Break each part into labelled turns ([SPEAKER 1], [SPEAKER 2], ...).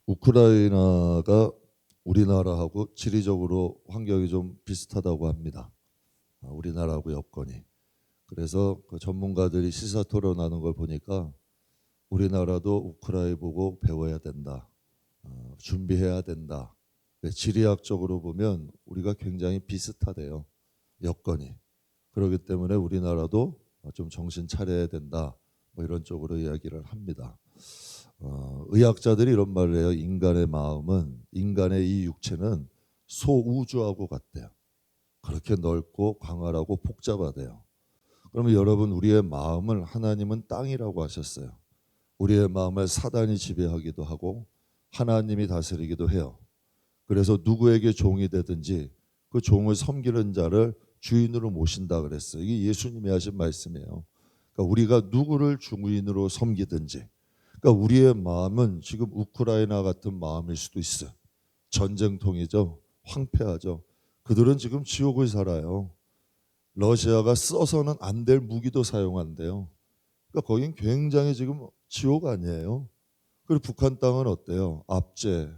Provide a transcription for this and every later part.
[SPEAKER 1] 우크라이나가 우리나라하고 지리적으로 환경이 좀 비슷하다고 합니다. 우리나라하고 여건이. 그래서 그 전문가들이 시사 토론하는 걸 보니까 우리나라도 우크라이나 보고 배워야 된다. 준비해야 된다. 지리학적으로 보면 우리가 굉장히 비슷하대요. 여건이. 그렇기 때문에 우리나라도 좀 정신 차려야 된다. 뭐 이런 쪽으로 이야기를 합니다. 의학자들이 이런 말을 해요. 인간의 마음은, 인간의 이 육체는 소우주하고 같대요. 그렇게 넓고 광활하고 복잡하대요. 그러면 여러분, 우리의 마음을 하나님은 땅이라고 하셨어요. 우리의 마음을 사단이 지배하기도 하고 하나님이 다스리기도 해요. 그래서 누구에게 종이 되든지 그 종을 섬기는 자를 주인으로 모신다 그랬어요. 이게 예수님이 하신 말씀이에요. 그러니까 우리가 누구를 주인으로 섬기든지, 그러니까 우리의 마음은 지금 우크라이나 같은 마음일 수도 있어요. 전쟁통이죠. 황폐하죠. 그들은 지금 지옥을 살아요. 러시아가 써서는 안 될 무기도 사용한대요. 그러니까 거긴 굉장히 지금 지옥 아니에요. 그리고 북한 땅은 어때요? 압제,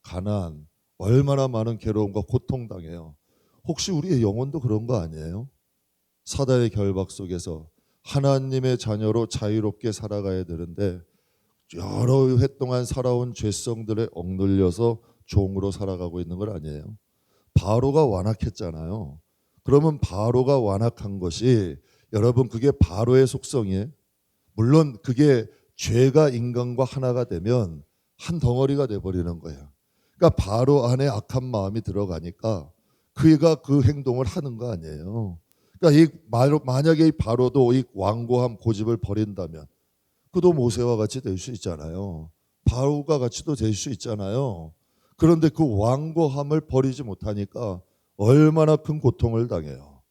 [SPEAKER 1] 가난, 얼마나 많은 괴로움과 고통당해요. 혹시 우리의 영혼도 그런 거 아니에요? 사단의 결박 속에서 하나님의 자녀로 자유롭게 살아가야 되는데 여러 해 동안 살아온 죄성들에 억눌려서 종으로 살아가고 있는 걸 아니에요? 바로가 완악했잖아요. 그러면 바로가 완악한 것이, 여러분, 그게 바로의 속성이에요. 물론 그게 죄가 인간과 하나가 되면 한 덩어리가 돼버리는 거예요. 그러니까 바로 안에 악한 마음이 들어가니까 그가 그 행동을 하는 거 아니에요. 그러니까 만약에 이 바로도 이 완고함 고집을 버린다면 그도 모세와 같이 될 수 있잖아요. 바로가 같이도 될 수 있잖아요. 그런데 그 완고함을 버리지 못하니까 얼마나 큰 고통을 당해요.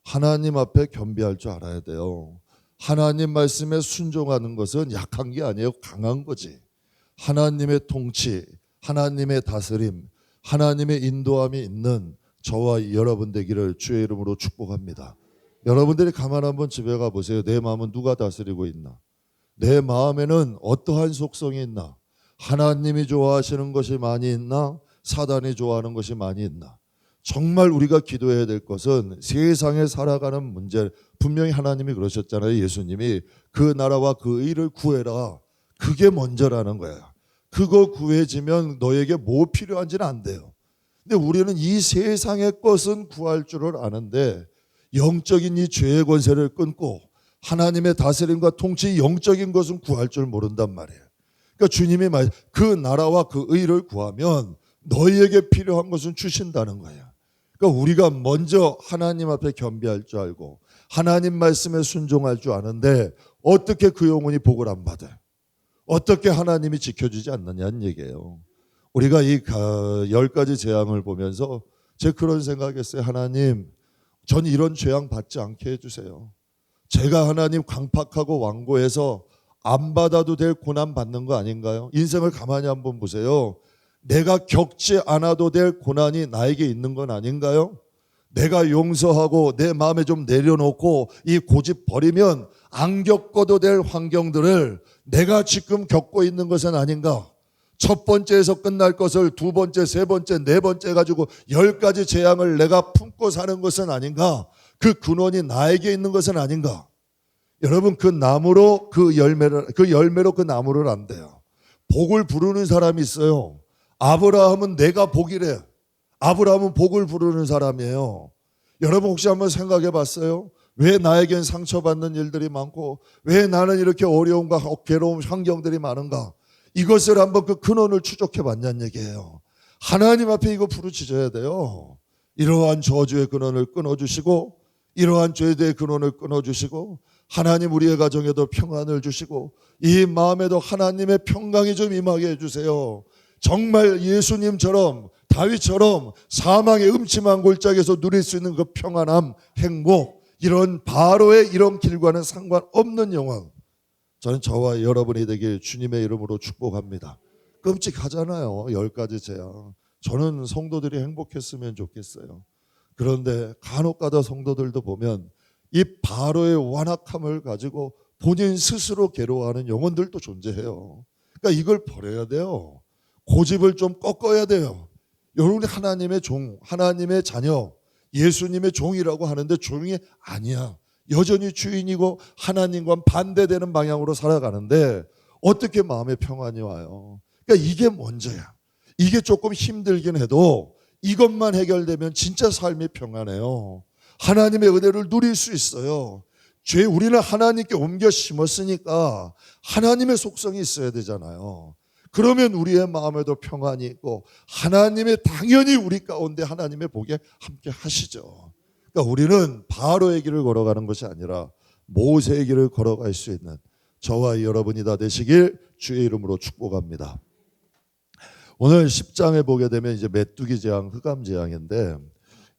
[SPEAKER 1] 하나님 앞에 겸비할 줄 알아야 돼요. 하나님 말씀에 순종하는 것은 약한 게 아니에요. 강한 거지. 하나님의 통치, 하나님의 다스림, 하나님의 인도함이 있는 저와 여러분 되기를 주의 이름으로 축복합니다. 여러분들이 가만 한번 집에 가보세요. 내 마음은 누가 다스리고 있나? 내 마음에는 어떠한 속성이 있나? 하나님이 좋아하시는 것이 많이 있나? 사단이 좋아하는 것이 많이 있나? 정말 우리가 기도해야 될 것은 세상에 살아가는 문제, 분명히 하나님이 그러셨잖아요. 예수님이 그 나라와 그 의를 구해라. 그게 먼저라는 거야. 그거 구해지면 너에게 뭐 필요한지는 안 돼요. 근데 우리는 이 세상의 것은 구할 줄을 아는데 영적인 이 죄의 권세를 끊고 하나님의 다스림과 통치, 영적인 것은 구할 줄 모른단 말이에요. 그러니까 주님이 그 나라와 그 의를 구하면 너희에게 필요한 것은 주신다는 거예요. 그러니까 우리가 먼저 하나님 앞에 겸비할 줄 알고 하나님 말씀에 순종할 줄 아는데 어떻게 그 영혼이 복을 안 받아요? 어떻게 하나님이 지켜주지 않느냐는 얘기예요. 우리가 이 10가지 재앙을 보면서 제가 그런 생각했어요. 하나님, 전 이런 재앙 받지 않게 해주세요. 제가 하나님 강팍하고 완고해서 안 받아도 될 고난 받는 거 아닌가요? 인생을 가만히 한번 보세요. 내가 겪지 않아도 될 고난이 나에게 있는 건 아닌가요? 내가 용서하고 내 마음에 좀 내려놓고 이 고집 버리면 안 겪어도 될 환경들을 내가 지금 겪고 있는 것은 아닌가? 첫 번째에서 끝날 것을 두 번째, 세 번째, 네 번째 가지고 10가지 재앙을 내가 품고 사는 것은 아닌가? 그 근원이 나에게 있는 것은 아닌가? 여러분, 그 나무로 그 열매로 그 나무를 안 돼요. 복을 부르는 사람이 있어요. 아브라함은 내가 복이래. 아브라함은 복을 부르는 사람이에요. 여러분 혹시 한번 생각해 봤어요? 왜 나에겐 상처받는 일들이 많고 왜 나는 이렇게 어려움과 괴로움 환경들이 많은가? 이것을 한번 그 근원을 추적해 봤냐는 얘기예요. 하나님 앞에 이거 부르짖어야 돼요. 이러한 저주의 근원을 끊어주시고 이러한 죄의 근원을 끊어주시고 하나님 우리의 가정에도 평안을 주시고 이 마음에도 하나님의 평강이 좀 임하게 해주세요. 정말 예수님처럼 다윗처럼 사망의 음침한 골짜기에서 누릴 수 있는 그 평안함, 행복, 이런 바로의 이런 길과는 상관없는 영광, 저는 저와 여러분이 되길 주님의 이름으로 축복합니다. 끔찍하잖아요. 10가지 재앙. 저는 성도들이 행복했으면 좋겠어요. 그런데 간혹가다 성도들도 보면 이 바로의 완악함을 가지고 본인 스스로 괴로워하는 영혼들도 존재해요. 그러니까 이걸 버려야 돼요.
[SPEAKER 2] 고집을 좀 꺾어야 돼요. 여러분이 하나님의 종, 하나님의 자녀, 예수님의 종이라고 하는데 종이 아니야. 여전히 주인이고 하나님과 반대되는 방향으로 살아가는데 어떻게 마음에 평안이 와요? 그러니까 이게 먼저야. 이게 조금 힘들긴 해도 이것만 해결되면 진짜 삶이 평안해요. 하나님의 은혜를 누릴 수 있어요. 우리는 하나님께 옮겨 심었으니까 하나님의 속성이 있어야 되잖아요. 그러면 우리의 마음에도 평안이 있고 하나님의 당연히 우리 가운데 하나님의 복에 함께 하시죠. 그러니까 우리는 바로의 길을 걸어가는 것이 아니라 모세의 길을 걸어갈 수 있는 저와 여러분이 다 되시길 주의 이름으로 축복합니다. 오늘 10장에 보게 되면 이제 메뚜기 재앙, 흑암 재앙인데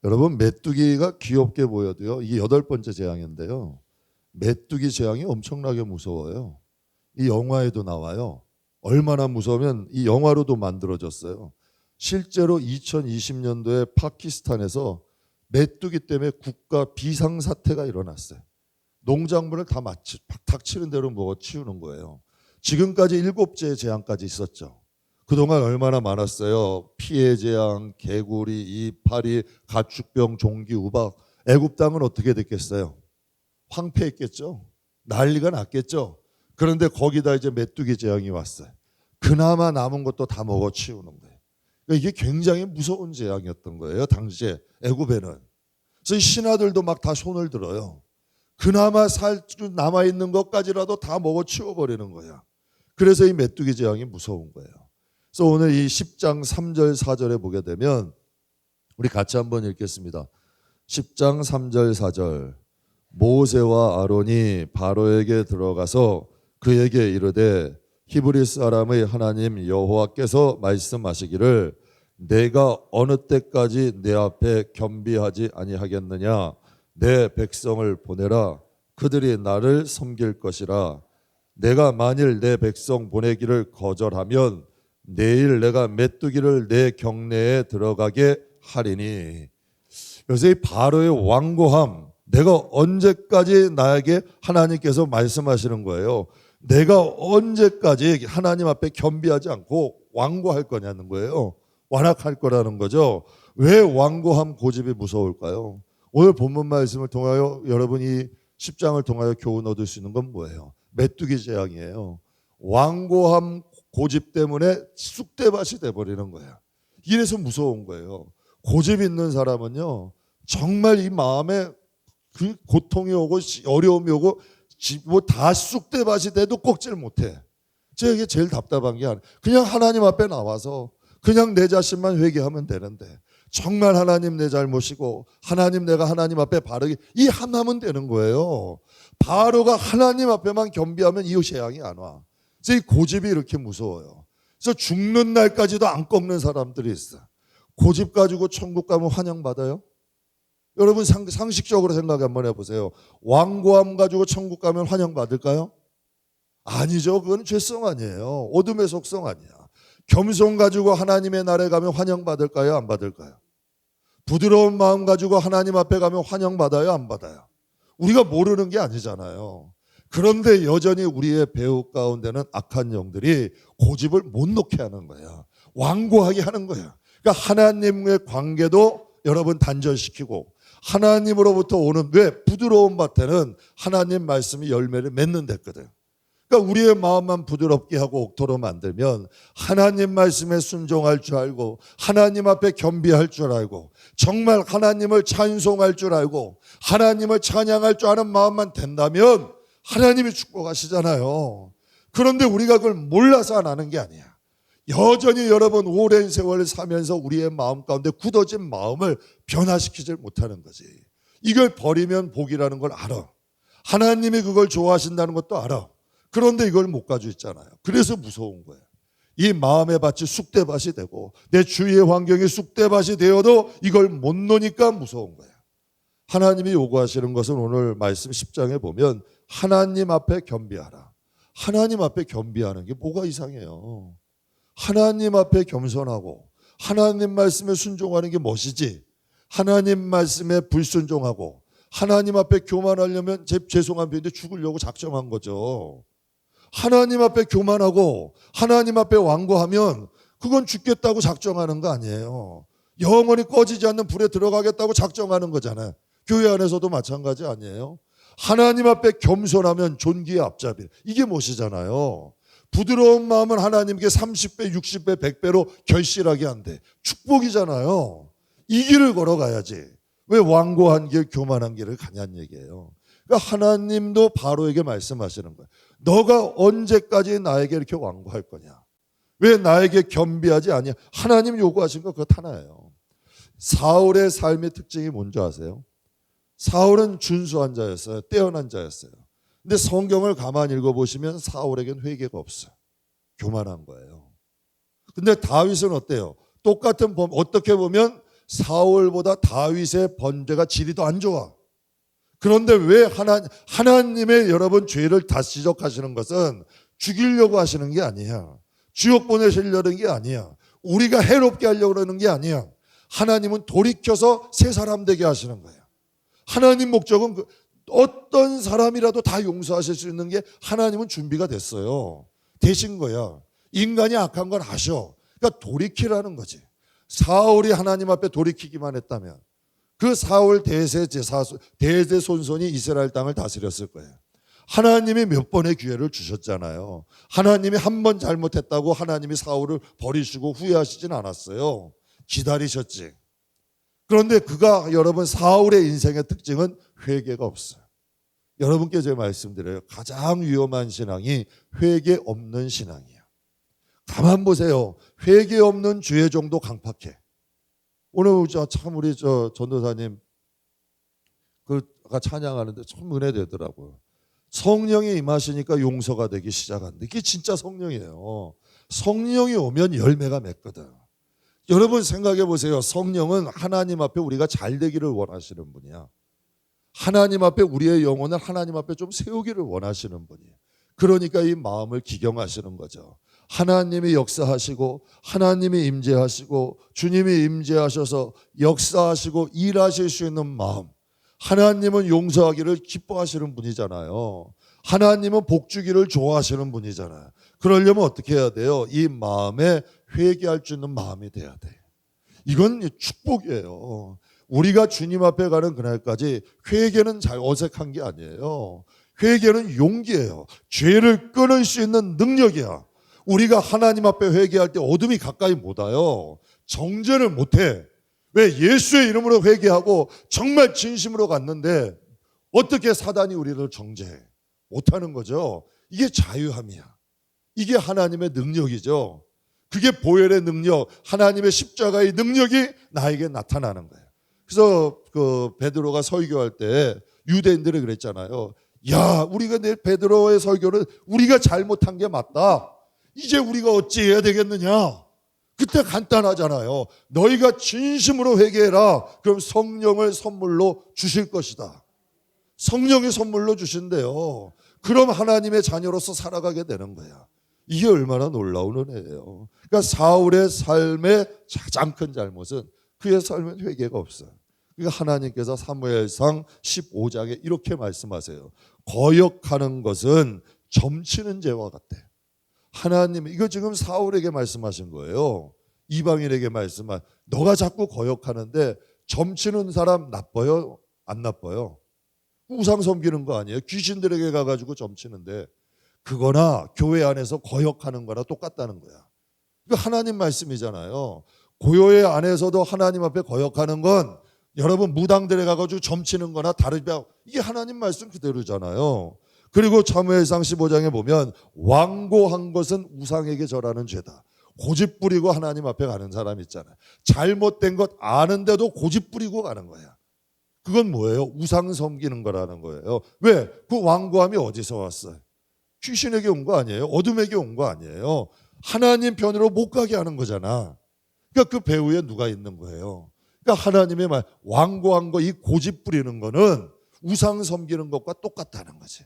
[SPEAKER 2] 여러분 메뚜기가 귀엽게 보여도요. 이게 8번째 재앙인데요. 메뚜기 재앙이 엄청나게 무서워요. 이 영화에도 나와요. 얼마나 무서우면 이 영화로도 만들어졌어요. 실제로 2020년도에 파키스탄에서 메뚜기 때문에 국가 비상사태가 일어났어요. 농작물을 다 닥치는 대로 먹어치우는 거예요. 지금까지 7째 재앙까지 있었죠. 그동안 얼마나 많았어요. 피해 재앙, 개구리, 이파리, 가축병, 종기, 우박. 애굽 땅은 어떻게 됐겠어요? 황폐했겠죠. 난리가 났겠죠. 그런데 거기다 이제 메뚜기 재앙이 왔어요. 그나마 남은 것도 다 먹어치우는 거예요. 그러니까 이게 굉장히 무서운 재앙이었던 거예요. 당시에 애굽에는. 그래서 신하들도 막 다 손을 들어요. 그나마 남아있는 것까지라도 다 먹어치워버리는 거야. 그래서 이 메뚜기 재앙이 무서운 거예요. 그래서 오늘 이 10장 3절 4절에 보게 되면 우리 같이 한번 읽겠습니다. 10장 3절 4절 모세와 아론이 바로에게 들어가서 그에게 이르되 히브리 사람의 하나님 여호와께서 말씀하시기를 내가 어느 때까지 내 앞에 겸비하지 아니하겠느냐 내 백성을 보내라 그들이 나를 섬길 것이라 내가 만일 내 백성 보내기를 거절하면 내일 내가 메뚜기를 내 경내에 들어가게 하리니. 그래서 이 바로의 완고함, 내가 언제까지 나에게 하나님께서 말씀하시는 거예요. 내가 언제까지 하나님 앞에 겸비하지 않고 완고할 거냐는 거예요. 완악할 거라는 거죠. 왜 완고함 고집이 무서울까요? 오늘 본문 말씀을 통하여 여러분이 10장을 통하여 교훈 얻을 수 있는 건 뭐예요? 메뚜기 재앙이에요. 완고함 고집 때문에 쑥대밭이 돼버리는 거야. 이래서 무서운 거예요. 고집 있는 사람은요 정말 이 마음에 그 고통이 오고 어려움이 오고 뭐 다 쑥대밭이 돼도 꺾질 못해. 이게 제일 답답한 게 그냥 하나님 앞에 나와서 그냥 내 자신만 회개하면 되는데 정말 하나님 내 잘못이고 하나님 내가 하나님 앞에 바르게 이 하나면 되는 거예요. 바로가 하나님 앞에만 겸비하면 이 재앙이 안 와. 그래서 이 고집이 이렇게 무서워요. 그래서 죽는 날까지도 안 꺾는 사람들이 있어. 고집 가지고 천국 가면 환영받아요? 여러분 상식적으로 생각 한번 해보세요. 완고함 가지고 천국 가면 환영받을까요? 아니죠. 그건 죄성 아니에요. 어둠의 속성 아니야. 겸손 가지고 하나님의 나라에 가면 환영받을까요? 안 받을까요? 부드러운 마음 가지고 하나님 앞에 가면 환영받아요? 안 받아요? 우리가 모르는 게 아니잖아요. 그런데 여전히 우리의 배후 가운데는 악한 영들이 고집을 못 놓게 하는 거야. 완고하게 하는 거야. 그러니까 하나님의 관계도 여러분 단절시키고 하나님으로부터 오는 왜 부드러운 밭에는 하나님 말씀이 열매를 맺는 데거든. 그러니까 우리의 마음만 부드럽게 하고 옥토로 만들면 하나님 말씀에 순종할 줄 알고 하나님 앞에 겸비할 줄 알고 정말 하나님을 찬송할 줄 알고 하나님을 찬양할 줄 아는 마음만 된다면 하나님이 축복하시잖아요. 그런데 우리가 그걸 몰라서 안 하는 게 아니야. 여전히 여러분 오랜 세월을 사면서 우리의 마음 가운데 굳어진 마음을 변화시키지 못하는 거지. 이걸 버리면 복이라는 걸 알아. 하나님이 그걸 좋아하신다는 것도 알아. 그런데 이걸 못 가지고 있잖아요. 그래서 무서운 거예요. 이 마음의 밭이 쑥대밭이 되고 내 주위의 환경이 쑥대밭이 되어도 이걸 못 놓으니까 무서운 거예요. 하나님이 요구하시는 것은 오늘 말씀 10장에 보면 하나님 앞에 겸비하라. 하나님 앞에 겸비하는 게 뭐가 이상해요. 하나님 앞에 겸손하고 하나님 말씀에 순종하는 게 멋이지. 하나님 말씀에 불순종하고 하나님 앞에 교만하려면 죄송한 표현인데 죽으려고 작정한 거죠. 하나님 앞에 교만하고 하나님 앞에 완고하면 그건 죽겠다고 작정하는 거 아니에요. 영원히 꺼지지 않는 불에 들어가겠다고 작정하는 거잖아요. 교회 안에서도 마찬가지 아니에요. 하나님 앞에 겸손하면 존귀의 앞잡이. 이게 무엇이잖아요. 부드러운 마음은 하나님께 30배, 60배, 100배로 결실하게 한대. 축복이잖아요. 이 길을 걸어가야지. 왜 완고한 길, 교만한 길을 가냐는 얘기예요. 그러니까 하나님도 바로에게 말씀하시는 거예요. 너가 언제까지 나에게 이렇게 완고할 거냐? 왜 나에게 겸비하지 않냐? 하나님 요구하신 거 그것 하나예요. 사울의 삶의 특징이 뭔지 아세요? 사울은 준수한 자였어요. 뛰어난 자였어요. 근데 성경을 가만히 읽어보시면 사울에겐 회개가 없어요. 교만한 거예요. 근데 다윗은 어때요? 똑같은 어떻게 보면 사울보다 다윗의 번제가 질이 더 안 좋아. 그런데 왜 하나님의 여러분 죄를 다 지적하시는 것은 죽이려고 하시는 게 아니야. 지옥 보내시려는 게 아니야. 우리가 해롭게 하려고 그러는 게 아니야. 하나님은 돌이켜서 새 사람 되게 하시는 거예요. 하나님 목적은 어떤 사람이라도 다 용서하실 수 있는 게 하나님은 준비가 됐어요. 되신 거야. 인간이 악한 건 아셔. 그러니까 돌이키라는 거지. 사울이 하나님 앞에 돌이키기만 했다면 그 사울 대제손손이 이스라엘 땅을 다스렸을 거예요. 하나님이 몇 번의 기회를 주셨잖아요. 하나님이 한 번 잘못했다고 하나님이 사울을 버리시고 후회하시진 않았어요. 기다리셨지. 그런데 여러분 사울의 인생의 특징은 회개가 없어요. 여러분께 제가 말씀드려요. 가장 위험한 신앙이 회개 없는 신앙이에요. 가만 보세요. 회개 없는 주의 종도 강팍해. 오늘 참 우리 전도사님 그가 찬양하는데 참 은혜되더라고요. 성령이 임하시니까 용서가 되기 시작한다. 이게 진짜 성령이에요. 성령이 오면 열매가 맺거든. 여러분 생각해 보세요. 성령은 하나님 앞에 우리가 잘 되기를 원하시는 분이야. 하나님 앞에 우리의 영혼을 하나님 앞에 좀 세우기를 원하시는 분이에요. 그러니까 이 마음을 기경하시는 거죠. 하나님이 역사하시고 하나님이 임재하시고 주님이 임재하셔서 역사하시고 일하실 수 있는 마음. 하나님은 용서하기를 기뻐하시는 분이잖아요. 하나님은 복 주기를 좋아하시는 분이잖아요. 그러려면 어떻게 해야 돼요? 이 마음에 회개할 수 있는 마음이 돼야 돼. 이건 축복이에요. 우리가 주님 앞에 가는 그날까지 회개는 잘 어색한 게 아니에요. 회개는 용기예요. 죄를 끊을 수 있는 능력이야. 우리가 하나님 앞에 회개할 때 어둠이 가까이 못 와요. 정죄를 못 해. 왜? 예수의 이름으로 회개하고 정말 진심으로 갔는데 어떻게 사단이 우리를 정죄해? 못하는 거죠. 이게 자유함이야. 이게 하나님의 능력이죠. 그게 보혈의 능력, 하나님의 십자가의 능력이 나에게 나타나는 거예요. 그래서 베드로가 설교할 때 유대인들이 그랬잖아요. 야, 우리가 내 베드로의 설교를 우리가 잘못한 게 맞다. 이제 우리가 어찌해야 되겠느냐? 그때 간단하잖아요. 너희가 진심으로 회개해라. 그럼 성령을 선물로 주실 것이다. 성령의 선물로 주신대요. 그럼 하나님의 자녀로서 살아가게 되는 거야. 이게 얼마나 놀라운 은혜예요. 그러니까 사울의 삶의 가장 큰 잘못은 그의 삶엔 회개가 없어요. 그러니까 하나님께서 사무엘상 15장에 이렇게 말씀하세요. 거역하는 것은 점치는 죄와 같대. 하나님, 이거 지금 사울에게 말씀하신 거예요. 이방인에게 말씀한. 너가 자꾸 거역하는데 점치는 사람 나빠요? 안 나빠요? 우상 섬기는 거 아니에요? 귀신들에게 가가지고 점치는데 그거나 교회 안에서 거역하는 거나 똑같다는 거야. 이거 하나님 말씀이잖아요. 교회 안에서도 하나님 앞에 거역하는 건 여러분 무당들에 가가지고 점치는 거나 다르냐, 이게 하나님 말씀 그대로잖아요. 그리고 사무엘상 15장에 보면 완고한 것은 우상에게 절하는 죄다. 고집 부리고 하나님 앞에 가는 사람 있잖아요. 잘못된 것 아는데도 고집 부리고 가는 거야. 그건 뭐예요? 우상 섬기는 거라는 거예요. 왜? 그 완고함이 어디서 왔어요? 귀신에게 온 거 아니에요? 어둠에게 온 거 아니에요? 하나님 편으로 못 가게 하는 거잖아. 그러니까 그 배후에 누가 있는 거예요? 그러니까 하나님의 말, 완고한 거, 이 고집 부리는 거는 우상 섬기는 것과 똑같다는 거지.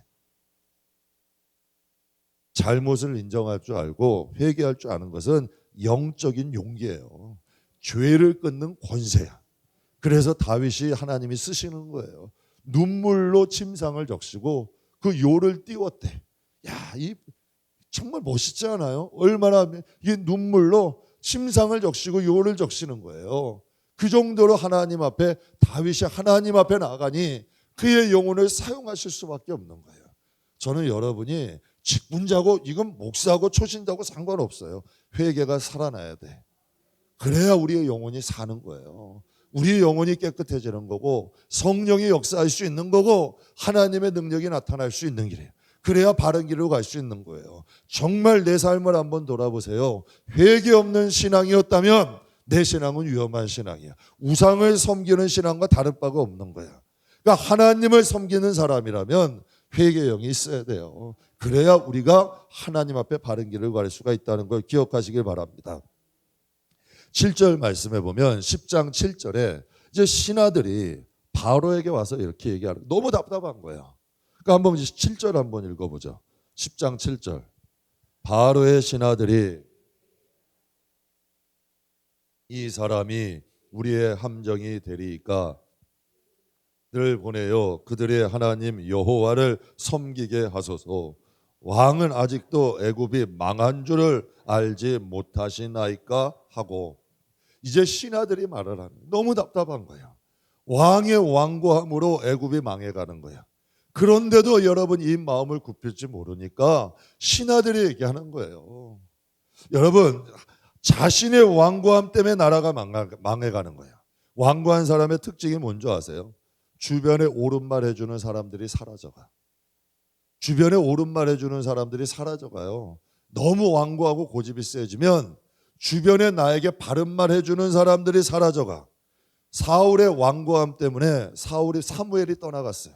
[SPEAKER 2] 잘못을 인정할 줄 알고 회개할 줄 아는 것은 영적인 용기예요. 죄를 끊는 권세야. 그래서 다윗이 하나님이 쓰시는 거예요. 눈물로 침상을 적시고 그 요를 띄웠대. 야, 이 정말 멋있지 않아요? 얼마나 이 눈물로 침상을 적시고 요를 적시는 거예요. 그 정도로 하나님 앞에 다윗이 하나님 앞에 나가니 그의 영혼을 사용하실 수밖에 없는 거예요. 저는 여러분이 직분자고 이건 목사고 초신자고 상관없어요. 회개가 살아나야 돼. 그래야 우리의 영혼이 사는 거예요. 우리의 영혼이 깨끗해지는 거고 성령이 역사할 수 있는 거고 하나님의 능력이 나타날 수 있는 길이에요. 그래야 바른 길로 갈 수 있는 거예요. 정말 내 삶을 한번 돌아보세요. 회개 없는 신앙이었다면 내 신앙은 위험한 신앙이야. 우상을 섬기는 신앙과 다를 바가 없는 거야. 그러니까 하나님을 섬기는 사람이라면 회개형이 있어야 돼요. 그래야 우리가 하나님 앞에 바른 길을 갈 수가 있다는 걸 기억하시길 바랍니다. 7절 말씀해 보면 10장 7절에 이제 신하들이 바로에게 와서 이렇게 얘기하는, 너무 답답한 거예요. 그러니까 한번 7절 한번 읽어보죠. 10장 7절. 바로의 신하들이 이 사람이 우리의 함정이 되리이까 늘 보내요. 그들의 하나님 여호와를 섬기게 하소서. 왕은 아직도 애굽이 망한 줄을 알지 못하시나이까 하고, 이제 신하들이 말을 하는, 너무 답답한 거야. 왕의 완고함으로 애굽이 망해가는 거야. 그런데도 여러분 이 마음을 굽힐지 모르니까 신하들이 얘기하는 거예요. 여러분, 자신의 완고함 때문에 나라가 망해가는 거야. 완고한 사람의 특징이 뭔지 아세요? 주변에 옳은 말 해주는 사람들이 사라져가. 주변에 옳은 말 해주는 사람들이 사라져가요. 너무 완고하고 고집이 세지면 주변에 나에게 바른 말 해주는 사람들이 사라져가. 사울의 완고함 때문에 사무엘이 떠나갔어요.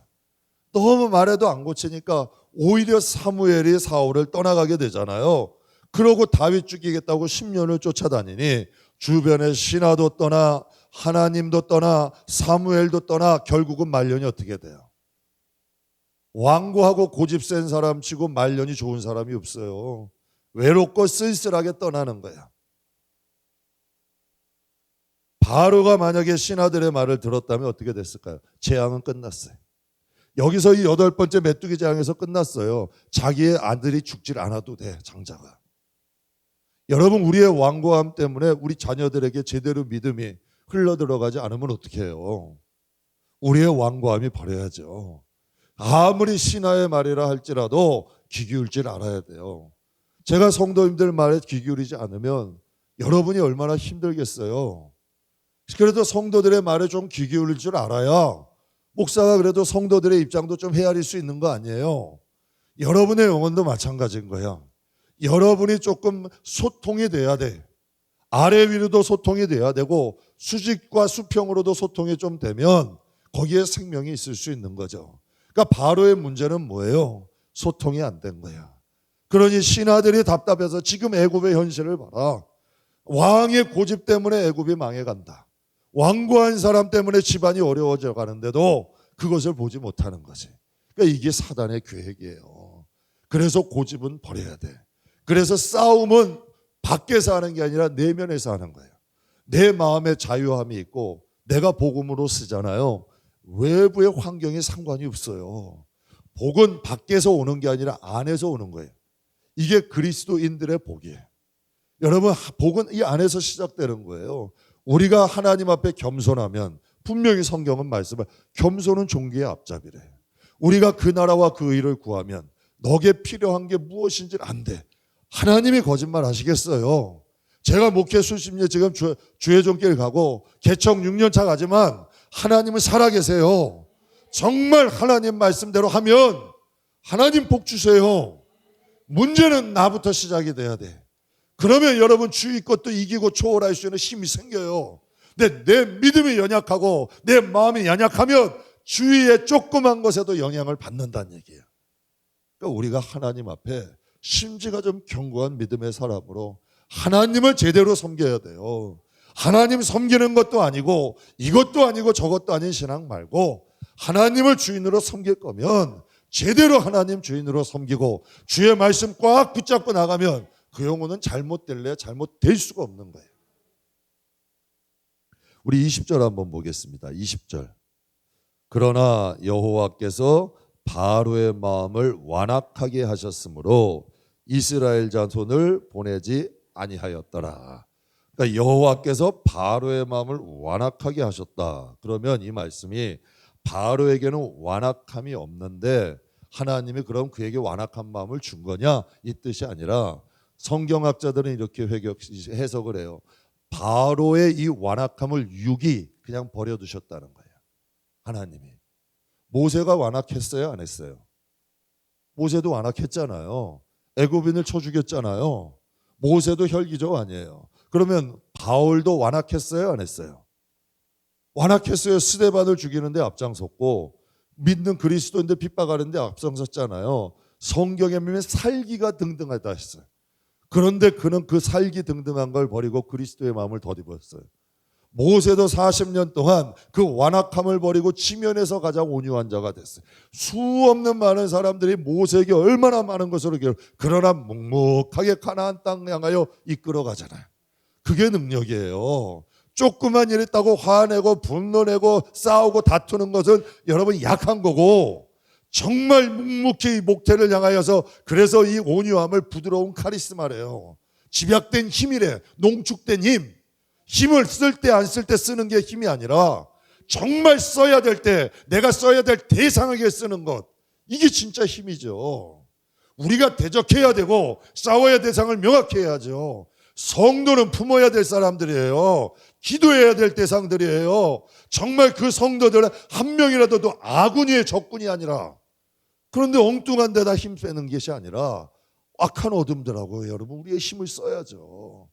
[SPEAKER 2] 너무 말해도 안 고치니까 오히려 사무엘이 사울을 떠나가게 되잖아요. 그러고 다윗 죽이겠다고 10년을 쫓아다니니 주변에 신하도 떠나 하나님도 떠나 사무엘도 떠나 결국은 말년이 어떻게 돼요? 완고하고 고집센 사람 치고 말년이 좋은 사람이 없어요. 외롭고 쓸쓸하게 떠나는 거야. 바로가 만약에 신하들의 말을 들었다면 어떻게 됐을까요? 재앙은 끝났어요. 여기서 이 8번째 메뚜기 재앙에서 끝났어요. 자기의 아들이 죽질 않아도 돼, 장자가. 여러분, 우리의 완고함 때문에 우리 자녀들에게 제대로 믿음이 흘러들어가지 않으면 어떻게 해요? 우리의 완고함이 버려야죠. 아무리 신하의 말이라 할지라도 귀 기울일 줄 알아야 돼요. 제가 성도님들 말에 귀 기울이지 않으면 여러분이 얼마나 힘들겠어요. 그래도 성도들의 말에 좀 귀 기울일 줄 알아야 목사가 그래도 성도들의 입장도 좀 헤아릴 수 있는 거 아니에요. 여러분의 영혼도 마찬가지인 거야. 여러분이 조금 소통이 돼야 돼. 아래 위로도 소통이 돼야 되고 수직과 수평으로도 소통이 좀 되면 거기에 생명이 있을 수 있는 거죠. 그러니까 바로의 문제는 뭐예요? 소통이 안 된 거야. 그러니 신하들이 답답해서 지금 애굽의 현실을 봐라. 왕의 고집 때문에 애굽이 망해간다. 완고한 사람 때문에 집안이 어려워져 가는데도 그것을 보지 못하는 거지. 그러니까 이게 사단의 계획이에요. 그래서 고집은 버려야 돼. 그래서 싸움은 밖에서 하는 게 아니라 내면에서 하는 거예요. 내 마음에 자유함이 있고 내가 복음으로 쓰잖아요. 외부의 환경에 상관이 없어요. 복은 밖에서 오는 게 아니라 안에서 오는 거예요. 이게 그리스도인들의 복이에요. 여러분, 복은 이 안에서 시작되는 거예요. 우리가 하나님 앞에 겸손하면 분명히 성경은 말씀을 겸손은 종기의 앞잡이래. 우리가 그 나라와 그 의를 구하면 너게 필요한 게 무엇인지 안 돼. 하나님이 거짓말 하시겠어요? 제가 목회 수십 년 지금 주의 종길 가고 개척 6년 차 가지만 하나님은 살아계세요. 정말 하나님 말씀대로 하면 하나님 복 주세요. 문제는 나부터 시작이 돼야 돼. 그러면 여러분 주위 것도 이기고 초월할 수 있는 힘이 생겨요. 근데 내 믿음이 연약하고 내 마음이 연약하면 주위의 조그만 것에도 영향을 받는다는 얘기예요. 그러니까 우리가 하나님 앞에 심지가 좀 견고한 믿음의 사람으로 하나님을 제대로 섬겨야 돼요. 하나님 섬기는 것도 아니고 이것도 아니고 저것도 아닌 신앙 말고 하나님을 주인으로 섬길 거면 제대로 하나님 주인으로 섬기고 주의 말씀 꽉 붙잡고 나가면 그 영혼은 잘못될래 잘못될 수가 없는 거예요. 우리 20절 한번 보겠습니다. 20절. 그러나 여호와께서 바로의 마음을 완악하게 하셨으므로 이스라엘 자손을 보내지 아니하였더라. 그러니까 여호와께서 바로의 마음을 완악하게 하셨다. 그러면 이 말씀이 바로에게는 완악함이 없는데 하나님이 그럼 그에게 완악한 마음을 준 거냐? 이 뜻이 아니라 성경학자들은 이렇게 해석을 해요. 바로의 이 완악함을 육이 그냥 버려두셨다는 거예요. 하나님이. 모세가 완악했어요? 안 했어요? 모세도 완악했잖아요. 애굽인을 쳐 죽였잖아요. 모세도 혈기족 아니에요. 그러면 바울도 완악했어요? 안 했어요? 완악했어요. 스데반을 죽이는데 앞장섰고 믿는 그리스도인들 핍박하는데 앞장섰잖아요. 성경에 보면 살기가 등등하다 했어요. 그런데 그는 그 살기 등등한 걸 버리고 그리스도의 마음을 덧입었어요. 모세도 40년 동안 그 완악함을 버리고 지면에서 가장 온유한 자가 됐어요. 수없는 많은 사람들이 모세에게 얼마나 많은 것으로 그러나 묵묵하게 가나안 땅 향하여 이끌어 가잖아요. 그게 능력이에요. 조그만 일 있다고 화내고 분노내고 싸우고 다투는 것은 여러분 약한 거고, 정말 묵묵히 목태를 향하여서 그래서 이 온유함을 부드러운 카리스마래요. 집약된 힘이래. 농축된 힘. 힘을 쓸 때 안 쓸 때 쓰는 게 힘이 아니라 정말 써야 될 때 내가 써야 될 대상에게 쓰는 것. 이게 진짜 힘이죠. 우리가 대적해야 되고 싸워야 대상을 명확히 해야죠. 성도는 품어야 될 사람들이에요. 기도해야 될 대상들이에요. 정말 그 성도들은 한 명이라도 더 아군이의 적군이 아니라, 그런데 엉뚱한 데다 힘 빼는 것이 아니라 악한 어둠들하고 여러분 우리의 힘을 써야죠.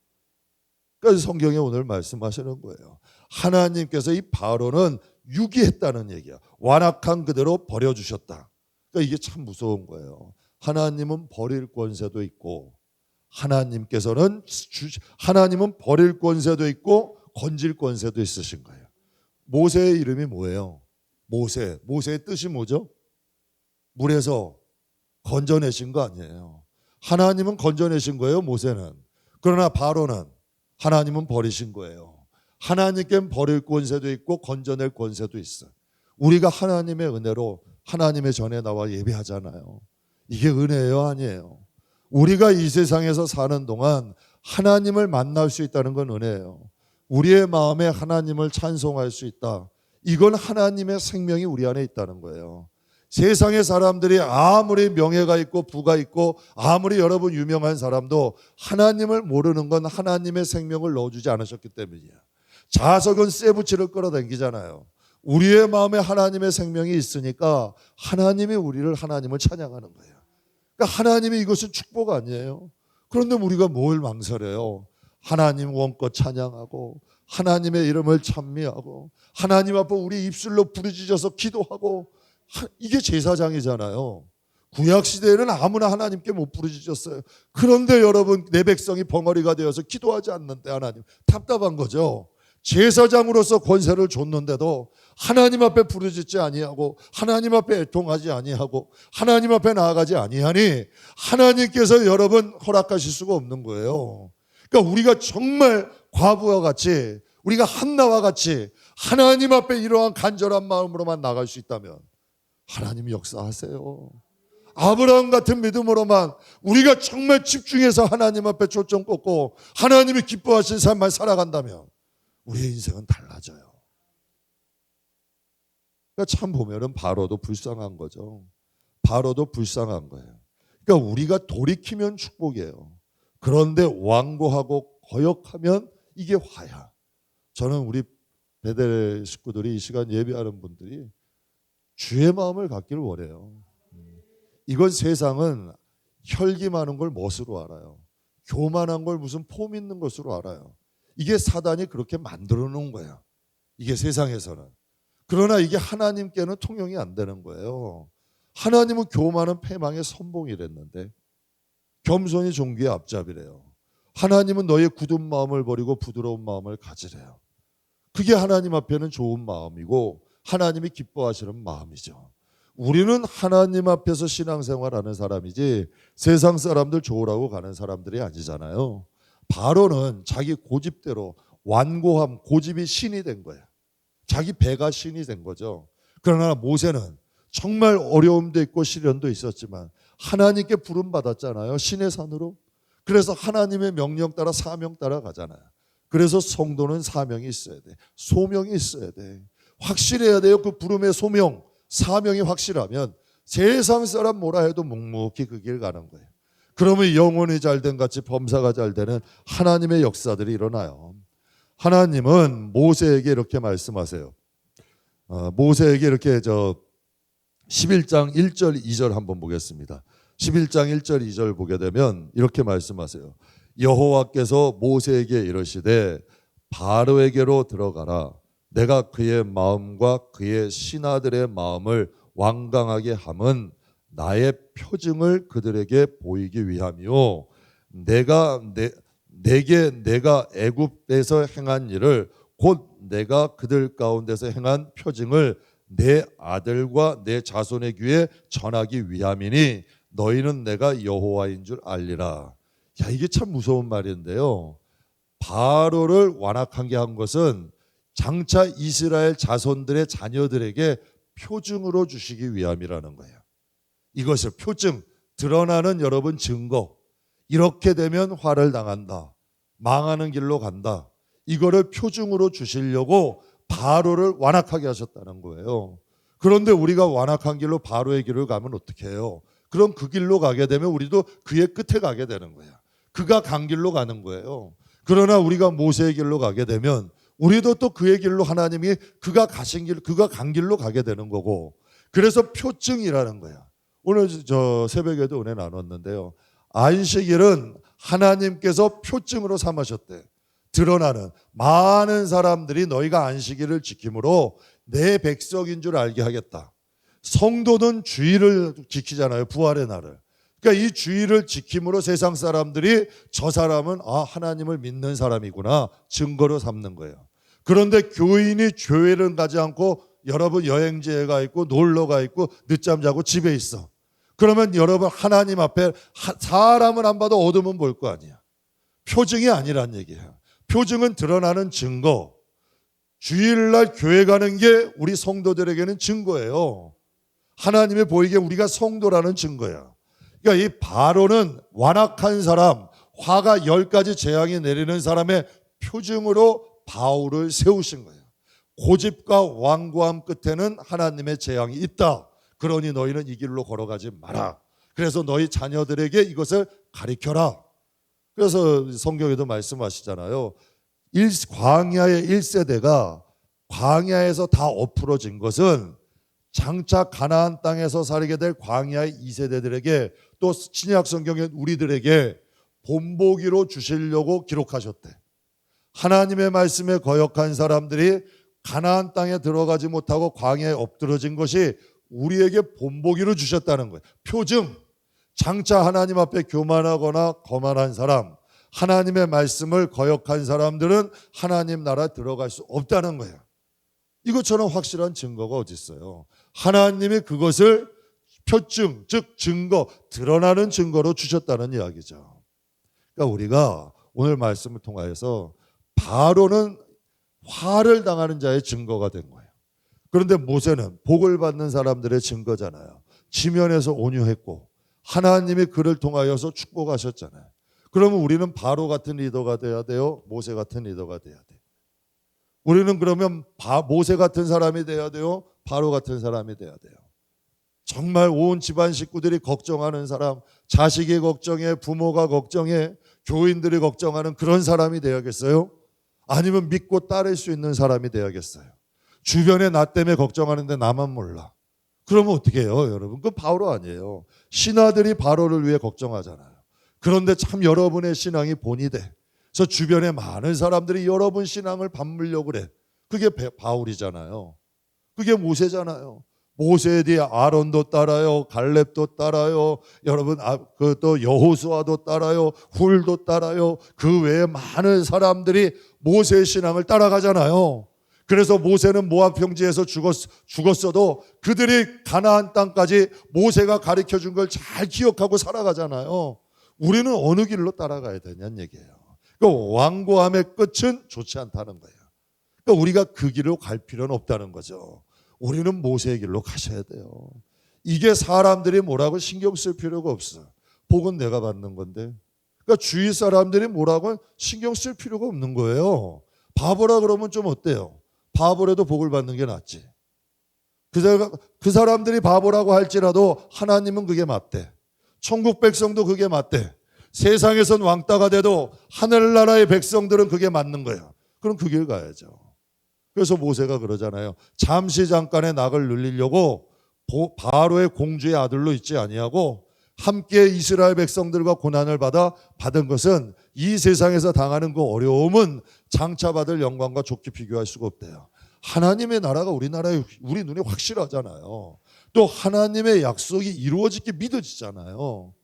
[SPEAKER 2] 그래서 성경에 오늘 말씀하시는 거예요. 하나님께서 이 바로는 유기했다는 얘기야. 완악한 그대로 버려주셨다. 그러니까 이게 참 무서운 거예요. 하나님은 버릴 권세도 있고 하나님은 버릴 권세도 있고 건질 권세도 있으신 거예요. 모세의 이름이 뭐예요? 모세의 뜻이 뭐죠? 물에서 건져내신 거 아니에요. 하나님은 건져내신 거예요, 모세는. 그러나 바로는 하나님은 버리신 거예요. 하나님께는 버릴 권세도 있고 건져낼 권세도 있어요. 우리가 하나님의 은혜로 하나님의 전에 나와 예배하잖아요. 이게 은혜예요, 아니에요? 우리가 이 세상에서 사는 동안 하나님을 만날 수 있다는 건 은혜예요. 우리의 마음에 하나님을 찬송할 수 있다. 이건 하나님의 생명이 우리 안에 있다는 거예요. 세상의 사람들이 아무리 명예가 있고 부가 있고 아무리 여러분 유명한 사람도 하나님을 모르는 건 하나님의 생명을 넣어주지 않으셨기 때문이야. 자석은 쇠붙이를 끌어당기잖아요. 우리의 마음에 하나님의 생명이 있으니까 하나님이 하나님을 찬양하는 거예요. 그러니까 하나님이 이것은 축복 아니에요. 그런데 우리가 뭘 망설여요? 하나님 원껏 찬양하고 하나님의 이름을 찬미하고 하나님 앞에 우리 입술로 부르짖어서 기도하고, 이게 제사장이잖아요. 구약시대에는 아무나 하나님께 못 부르짖었어요. 그런데 여러분 내 백성이 벙어리가 되어서 기도하지 않는데 하나님 답답한 거죠. 제사장으로서 권세를 줬는데도 하나님 앞에 부르짖지 아니하고 하나님 앞에 애통하지 아니하고 하나님 앞에 나아가지 아니하니 하나님께서 여러분 허락하실 수가 없는 거예요. 그러니까 우리가 정말 과부와 같이, 우리가 한나와 같이 하나님 앞에 이러한 간절한 마음으로만 나갈 수 있다면 하나님이 역사하세요. 아브라함 같은 믿음으로만 우리가 정말 집중해서 하나님 앞에 초점 꽂고 하나님이 기뻐하실 삶을 살아간다면 우리의 인생은 달라져요. 그러니까 참 보면은 바로도 불쌍한 거죠. 바로도 불쌍한 거예요. 그러니까 우리가 돌이키면 축복이에요. 그런데 완고하고 거역하면 이게 화야. 저는 우리 베델 식구들이 이 시간 예배하는 분들이 주의 마음을 갖기를 원해요. 이건 세상은 혈기 많은 걸 멋으로 알아요. 교만한 걸 무슨 폼 있는 것으로 알아요. 이게 사단이 그렇게 만들어 놓은 거야. 이게 세상에서는. 그러나 이게 하나님께는 통용이 안 되는 거예요. 하나님은 교만은 패망의 선봉이랬는데 겸손이 종기의 앞잡이래요. 하나님은 너의 굳은 마음을 버리고 부드러운 마음을 가지래요. 그게 하나님 앞에는 좋은 마음이고 하나님이 기뻐하시는 마음이죠. 우리는 하나님 앞에서 신앙생활하는 사람이지 세상 사람들 좋으라고 가는 사람들이 아니잖아요. 바로는 자기 고집대로 완고함, 고집이 신이 된 거예요. 자기 배가 신이 된 거죠. 그러나 모세는 정말 어려움도 있고 시련도 있었지만 하나님께 부름 받았잖아요. 신의 산으로. 그래서 하나님의 명령 따라 사명 따라 가잖아요. 그래서 성도는 사명이 있어야 돼. 소명이 있어야 돼. 확실해야 돼요. 그 부름의 소명, 사명이 확실하면 세상 사람 뭐라 해도 묵묵히 그 길 가는 거예요. 그러면 영혼이 잘된 같이 범사가 잘 되는 하나님의 역사들이 일어나요. 하나님은 모세에게 이렇게 말씀하세요. 모세에게 이렇게 11장 1절 2절 한번 보겠습니다. 11장 1절 2절 보게 되면 이렇게 말씀하세요. 여호와께서 모세에게 이르시되 바로에게로 들어가라. 내가 그의 마음과 그의 신하들의 마음을 완강하게 함은 나의 표징을 그들에게 보이기 위함이요. 내가 애굽에서 행한 일을 곧 내가 그들 가운데서 행한 표징을 내 아들과 내 자손의 귀에 전하기 위함이니 너희는 내가 여호와인 줄 알리라. 야, 이게 참 무서운 말인데요. 바로를 완악하게 한 것은 장차 이스라엘 자손들의 자녀들에게 표징으로 주시기 위함이라는 거예요. 이것을 표징, 드러나는 여러분 증거. 이렇게 되면 화를 당한다. 망하는 길로 간다. 이거를 표징으로 주시려고 바로를 완악하게 하셨다는 거예요. 그런데 우리가 완악한 길로 바로의 길을 가면 어떻게 해요? 그럼 그 길로 가게 되면 우리도 그의 끝에 가게 되는 거야. 그가 간 길로 가는 거예요. 그러나 우리가 모세의 길로 가게 되면 우리도 또 그의 길로 하나님이 그가 가신 길, 그가 간 길로 가게 되는 거고, 그래서 표징이라는 거야. 오늘 새벽에도 은혜 나눴는데요. 안식일은 하나님께서 표징으로 삼으셨대. 드러나는 많은 사람들이 너희가 안식일을 지킴으로 내 백성인 줄 알게 하겠다. 성도는 주일을 지키잖아요. 부활의 날을. 그러니까 이 주일을 지킴으로 세상 사람들이 저 사람은 하나님을 믿는 사람이구나 증거로 삼는 거예요. 그런데 교인이 교회를 가지 않고 여러분 여행지에 가 있고 놀러 가 있고 늦잠 자고 집에 있어. 그러면 여러분 하나님 앞에 사람은 안 봐도 어둠은 볼 거 아니야. 표징이 아니란 얘기야. 표징은 드러나는 증거. 주일날 교회 가는 게 우리 성도들에게는 증거예요. 하나님이 보이게 우리가 성도라는 증거야. 그러니까 이 바로는 완악한 사람, 화가 10가지 재앙이 내리는 사람의 표징으로 바울을 세우신 거예요. 고집과 완고함 끝에는 하나님의 재앙이 있다. 그러니 너희는 이 길로 걸어가지 마라. 그래서 너희 자녀들에게 이것을 가르쳐라. 그래서 성경에도 말씀하시잖아요. 광야의 1세대가 광야에서 다 엎으러진 것은 장차 가나안 땅에서 살게 될 광야의 2세대들에게 또 신약 성경의 우리들에게 본보기로 주시려고 기록하셨대. 하나님의 말씀에 거역한 사람들이 가나안 땅에 들어가지 못하고 광야에 엎드러진 것이 우리에게 본보기로 주셨다는 거예요. 표징. 장차 하나님 앞에 교만하거나 거만한 사람, 하나님의 말씀을 거역한 사람들은 하나님 나라 들어갈 수 없다는 거예요. 이것처럼 확실한 증거가 어디 있어요? 하나님이 그것을 표징, 즉 증거, 드러나는 증거로 주셨다는 이야기죠. 그러니까 우리가 오늘 말씀을 통하여서 바로는 화를 당하는 자의 증거가 된 거예요. 그런데 모세는 복을 받는 사람들의 증거잖아요. 지면에서 온유했고 하나님이 그를 통하여서 축복하셨잖아요. 그러면 우리는 바로 같은 리더가 돼야 돼요? 모세 같은 리더가 돼야 돼요? 우리는 그러면 모세 같은 사람이 돼야 돼요? 바로 같은 사람이 돼야 돼요? 정말 온 집안 식구들이 걱정하는 사람, 자식이 걱정해, 부모가 걱정해, 교인들이 걱정하는 그런 사람이 돼야겠어요? 아니면 믿고 따를 수 있는 사람이 돼야겠어요? 주변에 나 때문에 걱정하는데 나만 몰라. 그러면 어떻게 해요, 여러분? 그건 바로 아니에요. 신하들이 바로를 위해 걱정하잖아요. 그런데 참 여러분의 신앙이 본이 돼. 그래서 주변에 많은 사람들이 여러분 신앙을 받물려고 그래. 그게 바울이잖아요. 그게 모세잖아요. 모세에 대해 아론도 따라요, 갈렙도 따라요, 여러분 또 여호수아도 따라요, 훌도 따라요. 그 외에 많은 사람들이 모세의 신앙을 따라가잖아요. 그래서 모세는 모압 평지에서 죽었어도 그들이 가나안 땅까지 모세가 가르쳐준 걸 잘 기억하고 살아가잖아요. 우리는 어느 길로 따라가야 되냐는 얘기예요. 그러니까 완고함의 끝은 좋지 않다는 거예요. 그러니까 우리가 그 길로 갈 필요는 없다는 거죠. 우리는 모세의 길로 가셔야 돼요. 이게 사람들이 뭐라고 신경 쓸 필요가 없어. 복은 내가 받는 건데. 그러니까 주위 사람들이 뭐라고 신경 쓸 필요가 없는 거예요. 바보라 그러면 좀 어때요? 바보라도 복을 받는 게 낫지. 그 사람들이 바보라고 할지라도 하나님은 그게 맞대. 천국 백성도 그게 맞대. 세상에선 왕따가 돼도 하늘나라의 백성들은 그게 맞는 거야. 그럼 그 길 가야죠. 그래서 모세가 그러잖아요. 잠시 잠깐의 낙을 눌리려고 바로의 공주의 아들로 있지 아니하고 함께 이스라엘 백성들과 고난을 받은 것은 이 세상에서 당하는 그 어려움은 장차 받을 영광과 좋게 비교할 수가 없대요. 하나님의 나라가 우리 눈에 확실하잖아요. 또 하나님의 약속이 이루어지게 믿어지잖아요.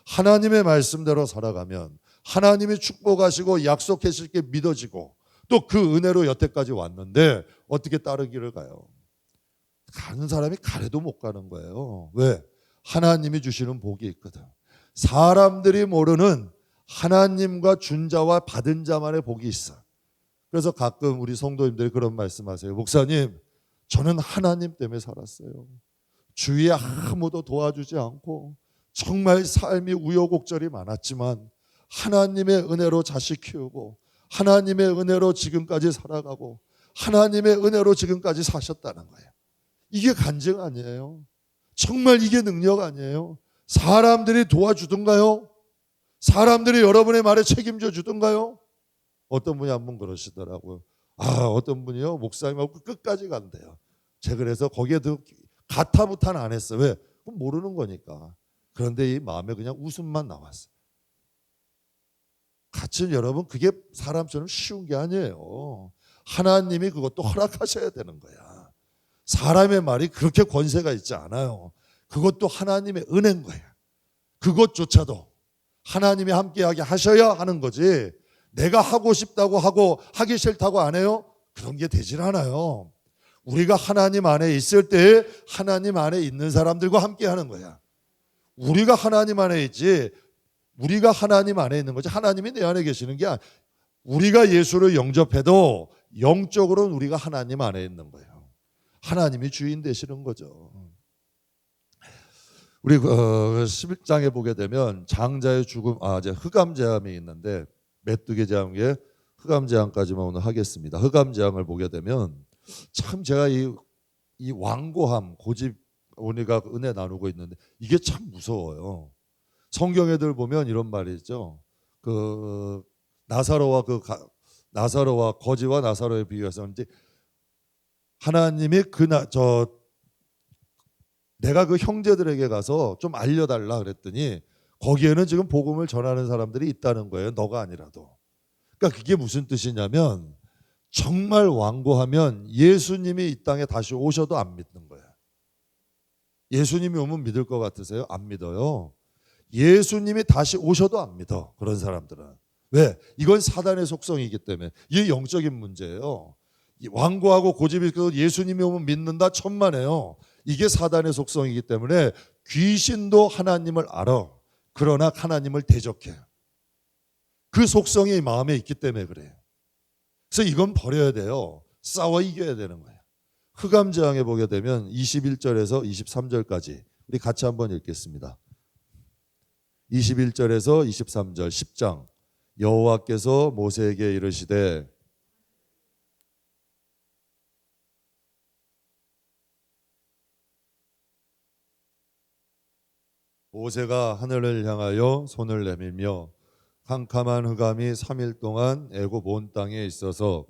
[SPEAKER 2] 하나님의 말씀대로 살아가면 하나님이 축복하시고 약속하실 게 믿어지고 또 그 은혜로 여태까지 왔는데 어떻게 다른 길을 가요? 가는 사람이 가래도 못 가는 거예요. 왜? 하나님이 주시는 복이 있거든. 사람들이 모르는 하나님과 준 자와 받은 자만의 복이 있어. 그래서 가끔 우리 성도님들이 그런 말씀하세요. 목사님, 저는 하나님 때문에 살았어요. 주위에 아무도 도와주지 않고 정말 삶이 우여곡절이 많았지만 하나님의 은혜로 자식 키우고 하나님의 은혜로 지금까지 살아가고 하나님의 은혜로 지금까지 사셨다는 거예요. 이게 간증 아니에요? 정말 이게 능력 아니에요? 사람들이 도와주던가요? 사람들이 여러분의 말에 책임져 주던가요? 어떤 분이 한 분 그러시더라고요. 어떤 분이요? 목사님하고 끝까지 간대요. 제가 그래서 거기에 가타부타는 안 했어요. 왜? 그럼 모르는 거니까. 그런데 이 마음에 그냥 웃음만 나왔어요. 같은 여러분, 그게 사람처럼 쉬운 게 아니에요. 하나님이 그것도 허락하셔야 되는 거야. 사람의 말이 그렇게 권세가 있지 않아요. 그것도 하나님의 은혜인 거야. 그것조차도 하나님이 함께하게 하셔야 하는 거지. 내가 하고 싶다고 하고 하기 싫다고 안 해요? 그런 게 되질 않아요. 우리가 하나님 안에 있을 때 하나님 안에 있는 사람들과 함께하는 거야. 우리가 하나님 안에 있지, 우리가 하나님 안에 있는 거지 하나님이 내 안에 계시는 게 아니야. 우리가 예수를 영접해도 영적으로는 우리가 하나님 안에 있는 거예요. 하나님이 주인 되시는 거죠. 우리 11장에 보게 되면 장자의 죽음, 이제 흑암재앙이 있는데 메뚜기 재앙에 흑암재앙까지만 오늘 하겠습니다. 흑암재앙을 보게 되면 참 제가 이 완고함, 고집, 우리가 은혜 나누고 있는데 이게 참 무서워요. 성경에들 보면 이런 말이 있죠. 나사로와 거지와 나사로에 비유해서 이제 하나님이 내가 그 형제들에게 가서 좀 알려달라 그랬더니 거기에는 지금 복음을 전하는 사람들이 있다는 거예요. 너가 아니라도. 그러니까 그게 무슨 뜻이냐면 정말 완고하면 예수님이 이 땅에 다시 오셔도 안 믿는 거예요. 예수님이 오면 믿을 것 같으세요? 안 믿어요. 예수님이 다시 오셔도 안 믿어. 그런 사람들은. 왜? 이건 사단의 속성이기 때문에. 이게 영적인 문제예요. 완고하고 고집이 있고 예수님이 오면 믿는다 천만에요. 이게 사단의 속성이기 때문에 귀신도 하나님을 알아. 그러나 하나님을 대적해. 그 속성이 마음에 있기 때문에 그래요. 그래서 이건 버려야 돼요. 싸워 이겨야 되는 거예요. 흑암재앙에 보게 되면 21절에서 23절까지 우리 같이 한번 읽겠습니다. 21절에서 23절 10장 여호와께서 모세에게 이르시되 모세가 하늘을 향하여 손을 내밀며 캄캄한 흑암이 3일 동안 애굽 온 땅에 있어서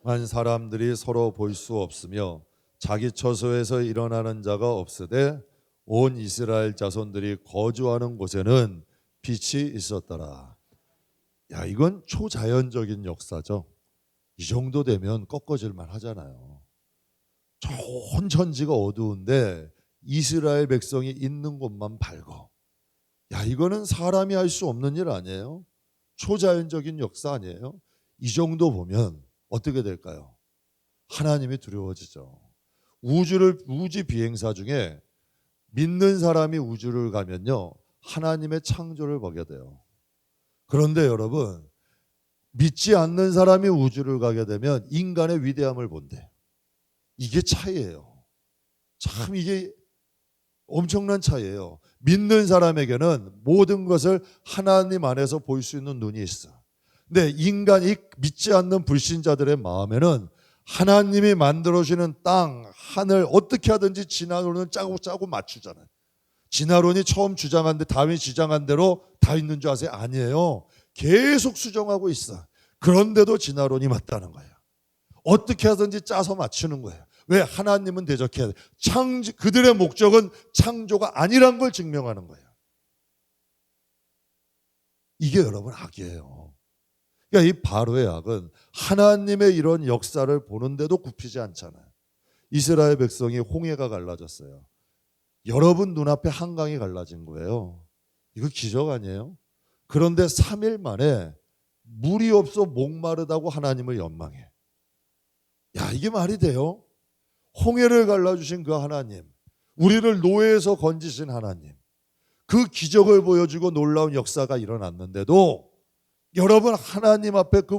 [SPEAKER 2] 한 사람들이 서로 볼 수 없으며 자기 처소에서 일어나는 자가 없으되 온 이스라엘 자손들이 거주하는 곳에는 빛이 있었더라. 야, 이건 초자연적인 역사죠. 이 정도 되면 꺾어질만 하잖아요. 온 천지가 어두운데 이스라엘 백성이 있는 곳만 밝어. 야, 이거는 사람이 할 수 없는 일 아니에요? 초자연적인 역사 아니에요? 이 정도 보면 어떻게 될까요? 하나님이 두려워지죠. 우주 비행사 중에 믿는 사람이 우주를 가면요, 하나님의 창조를 보게 돼요. 그런데 여러분, 믿지 않는 사람이 우주를 가게 되면 인간의 위대함을 본대. 이게 차이예요. 참 이게 엄청난 차이예요. 믿는 사람에게는 모든 것을 하나님 안에서 볼 수 있는 눈이 있어. 근데 인간이 믿지 않는 불신자들의 마음에는 하나님이 만들어주는 땅, 하늘 어떻게 하든지 진화론을 짜고 맞추잖아요. 진화론이 처음 주장한 데 다윈이 주장한 대로 다 있는 줄 아세요? 아니에요. 계속 수정하고 있어. 그런데도 진화론이 맞다는 거예요. 어떻게 하든지 짜서 맞추는 거예요. 왜? 하나님은 대적해야 돼. 그들의 목적은 창조가 아니란 걸 증명하는 거예요. 이게 여러분 악이에요. 그러니까 이 바로의 악은 하나님의 이런 역사를 보는데도 굽히지 않잖아요. 이스라엘 백성이 홍해가 갈라졌어요. 여러분 눈앞에 한강이 갈라진 거예요. 이거 기적 아니에요? 그런데 3일 만에 물이 없어 목마르다고 하나님을 연망해. 야, 이게 말이 돼요? 홍해를 갈라주신 그 하나님, 우리를 노예에서 건지신 하나님, 그 기적을 보여주고 놀라운 역사가 일어났는데도 여러분 하나님 앞에 그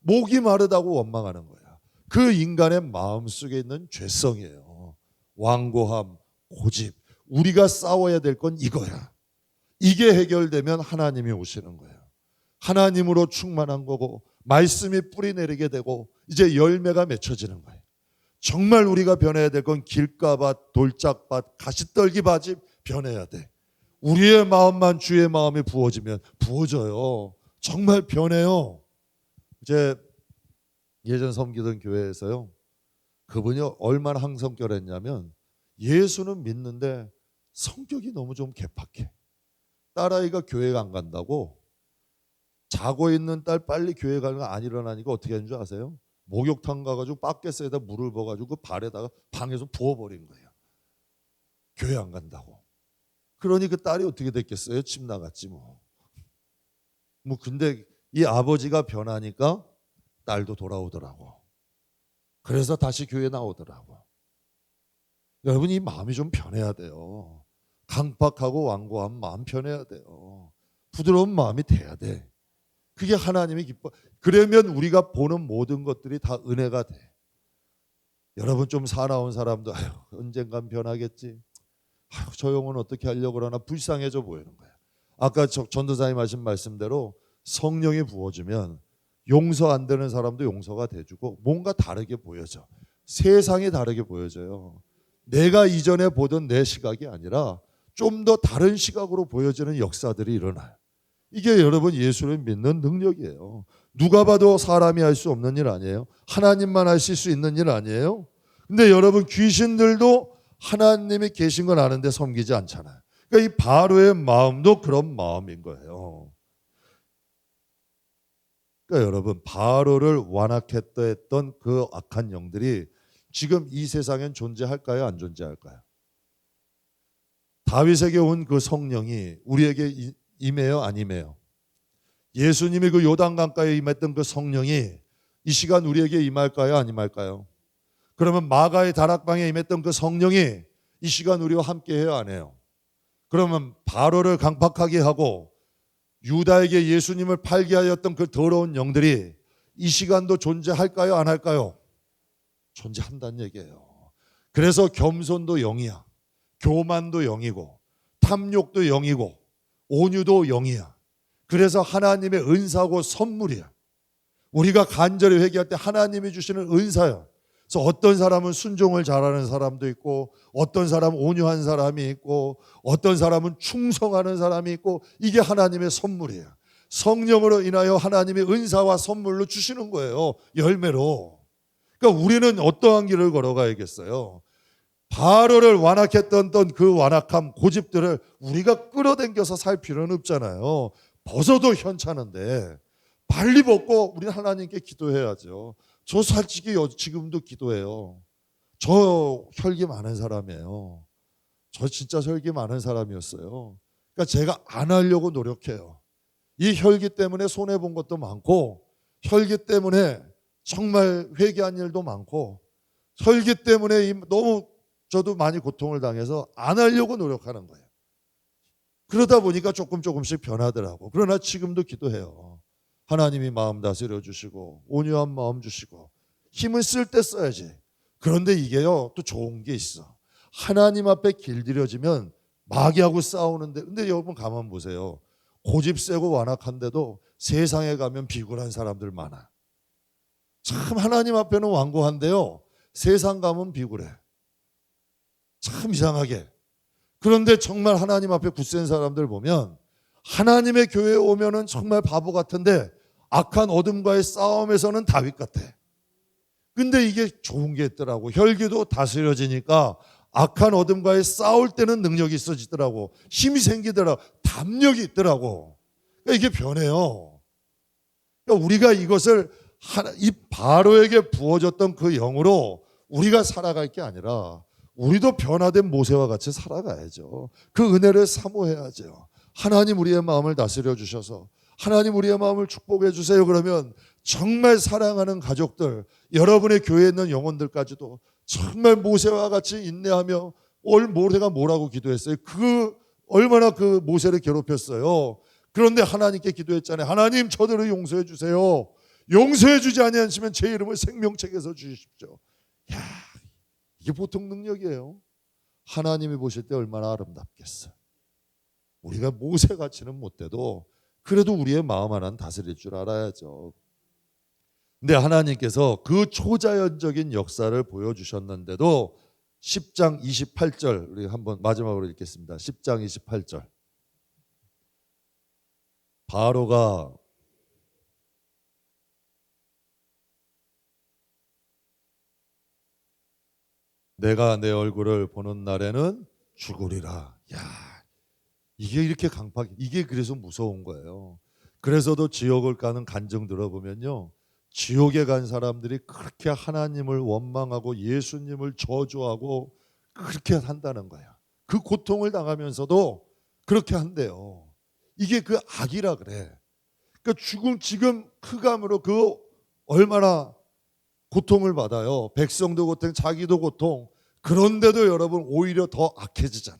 [SPEAKER 2] 목이 마르다고 원망하는 거야. 그 인간의 마음속에 있는 죄성이에요. 완고함, 고집. 우리가 싸워야 될 건 이거야. 이게 해결되면 하나님이 오시는 거예요. 하나님으로 충만한 거고 말씀이 뿌리 내리게 되고 이제 열매가 맺혀지는 거예요. 정말 우리가 변해야 될 건 길가밭, 돌짝밭, 가시떨기밭이 변해야 돼. 우리의 마음만 주의 마음이 부어지면 부어져요. 정말 변해요. 이제 예전 섬기던 교회에서요. 그분이 얼마나 항성결했냐면 예수는 믿는데 성격이 너무 좀 개팍해. 딸아이가 교회 안 간다고 자고 있는 딸 빨리 교회 가는 거 안 일어나니까 어떻게 하는 줄 아세요? 목욕탕 가가지고 바켓에다 물을 부어가지고 그 발에다가 방에서 부어버린 거예요. 교회 안 간다고. 그러니 그 딸이 어떻게 됐겠어요? 집 나갔지 뭐. 근데 이 아버지가 변하니까 딸도 돌아오더라고. 그래서 다시 교회 나오더라고. 여러분 이 마음이 좀 변해야 돼요. 강팍하고 완고한 마음 변해야 돼요. 부드러운 마음이 돼야 돼. 그게 하나님이 기뻐. 그러면 우리가 보는 모든 것들이 다 은혜가 돼. 여러분 좀 사나운 사람도 언젠간 변하겠지. 저 영혼 어떻게 하려고 그러나 불쌍해져 보이는 거야. 아까 전도사님 하신 말씀대로 성령이 부어주면 용서 안 되는 사람도 용서가 돼주고 뭔가 다르게 보여져. 세상이 다르게 보여져요. 내가 이전에 보던 내 시각이 아니라 좀 더 다른 시각으로 보여지는 역사들이 일어나요. 이게 여러분 예수를 믿는 능력이에요. 누가 봐도 사람이 할 수 없는 일 아니에요. 하나님만 하실 수 있는 일 아니에요. 근데 여러분 귀신들도 하나님이 계신 건 아는데 섬기지 않잖아요. 그러니까 이 바로의 마음도 그런 마음인 거예요. 그러니까 여러분 바로를 완악했던 그 악한 영들이 지금 이 세상엔 존재할까요? 안 존재할까요? 다윗에게 온 그 성령이 우리에게 임해요? 안 임해요? 예수님이 그 요단강가에 임했던 그 성령이 이 시간 우리에게 임할까요? 안 임할까요? 그러면 마가의 다락방에 임했던 그 성령이 이 시간 우리와 함께해요? 안 해요? 그러면 바로를 강팍하게 하고 유다에게 예수님을 팔게 하였던 그 더러운 영들이 이 시간도 존재할까요? 안 할까요? 존재한다는 얘기예요. 그래서 겸손도 영이야. 교만도 영이고 탐욕도 영이고 온유도 영이야. 그래서 하나님의 은사고 선물이야. 우리가 간절히 회개할 때 하나님이 주시는 은사야. 그래서 어떤 사람은 순종을 잘하는 사람도 있고 어떤 사람은 온유한 사람이 있고 어떤 사람은 충성하는 사람이 있고 이게 하나님의 선물이에요. 성령으로 인하여 하나님의 은사와 선물로 주시는 거예요. 열매로. 그러니까 우리는 어떠한 길을 걸어가야겠어요. 바로를 완악했던 그 완악함, 고집들을 우리가 끌어당겨서 살 필요는 없잖아요. 벗어도 현찮은데 빨리 벗고 우리 하나님께 기도해야죠. 저 솔직히 지금도 기도해요. 저 혈기 많은 사람이에요. 저 진짜 혈기 많은 사람이었어요. 그러니까 제가 안 하려고 노력해요. 이 혈기 때문에 손해본 것도 많고 혈기 때문에 정말 회개한 일도 많고 혈기 때문에 너무 저도 많이 고통을 당해서 안 하려고 노력하는 거예요. 그러다 보니까 조금씩 변하더라고. 그러나 지금도 기도해요. 하나님이 마음 다스려 주시고 온유한 마음 주시고 힘을 쓸 때 써야지. 그런데 이게요 또 좋은 게 있어. 하나님 앞에 길들여지면 마귀하고 싸우는데, 근데 여러분 가만 보세요. 고집 세고 완악한데도 세상에 가면 비굴한 사람들 많아. 참 하나님 앞에는 완고한데요, 세상 가면 비굴해. 참 이상하게. 그런데 정말 하나님 앞에 굳센 사람들 보면 하나님의 교회에 오면은 정말 바보 같은데 악한 어둠과의 싸움에서는 다윗 같아. 근데 이게 좋은 게 있더라고. 혈기도 다스려지니까 악한 어둠과의 싸울 때는 능력이 있어지더라고. 힘이 생기더라고. 담력이 있더라고. 그러니까 이게 변해요. 그러니까 우리가 이것을 이 바로에게 부어졌던 그 영으로 우리가 살아갈 게 아니라 우리도 변화된 모세와 같이 살아가야죠. 그 은혜를 사모해야죠. 하나님 우리의 마음을 다스려 주셔서 하나님 우리의 마음을 축복해 주세요. 그러면 정말 사랑하는 가족들, 여러분의 교회에 있는 영혼들까지도 정말 모세와 같이 인내하며, 모세가 뭐라고 기도했어요? 얼마나 그 모세를 괴롭혔어요. 그런데 하나님께 기도했잖아요. 하나님 저들을 용서해 주세요. 용서해 주지 아니하시면 제 이름을 생명책에서 주십시오. 야, 이게 보통 능력이에요. 하나님이 보실 때 얼마나 아름답겠어요. 우리가 모세같이는 못 돼도 그래도 우리의 마음 하나는 다스릴 줄 알아야죠. 근데 하나님께서 그 초자연적인 역사를 보여주셨는데도 10장 28절 우리 한번 마지막으로 읽겠습니다. 10장 28절. 바로가 내가 내 얼굴을 보는 날에는 죽으리라. 야, 이게 이렇게 이게 그래서 무서운 거예요. 그래서도 지옥을 가는 간증 들어보면요, 지옥에 간 사람들이 그렇게 하나님을 원망하고 예수님을 저주하고 그렇게 한다는 거야. 그 고통을 당하면서도 그렇게 한대요. 이게 그 악이라 그래. 그러니까 지금 흑암으로 그 얼마나 고통을 받아요. 백성도 고통, 자기도 고통. 그런데도 여러분 오히려 더 악해지잖아.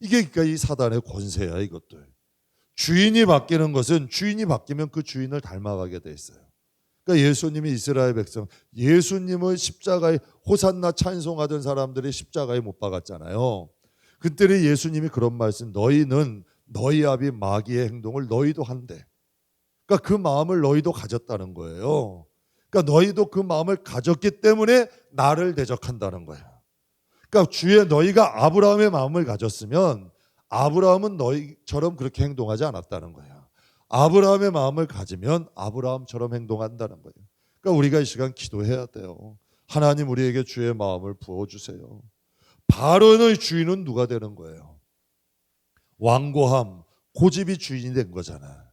[SPEAKER 2] 이게 그러니까 이 사단의 권세야. 이것들. 주인이 바뀌는 것은 주인이 바뀌면 그 주인을 닮아가게 돼 있어요. 그러니까 예수님이 이스라엘 백성, 예수님을 십자가에 호산나 찬송하던 사람들이 십자가에 못 박았잖아요. 그때는 예수님이 그런 말씀, 너희는 너희 아비 마귀의 행동을 너희도 한대. 그러니까 그 마음을 너희도 가졌다는 거예요. 그러니까 너희도 그 마음을 가졌기 때문에 나를 대적한다는 거예요. 그러니까 주의 너희가 아브라함의 마음을 가졌으면 아브라함은 너희처럼 그렇게 행동하지 않았다는 거예요. 아브라함의 마음을 가지면 아브라함처럼 행동한다는 거예요. 그러니까 우리가 이 시간 기도해야 돼요. 하나님 우리에게 주의 마음을 부어주세요. 바로의 주인은 누가 되는 거예요? 완고함, 고집이 주인이 된 거잖아.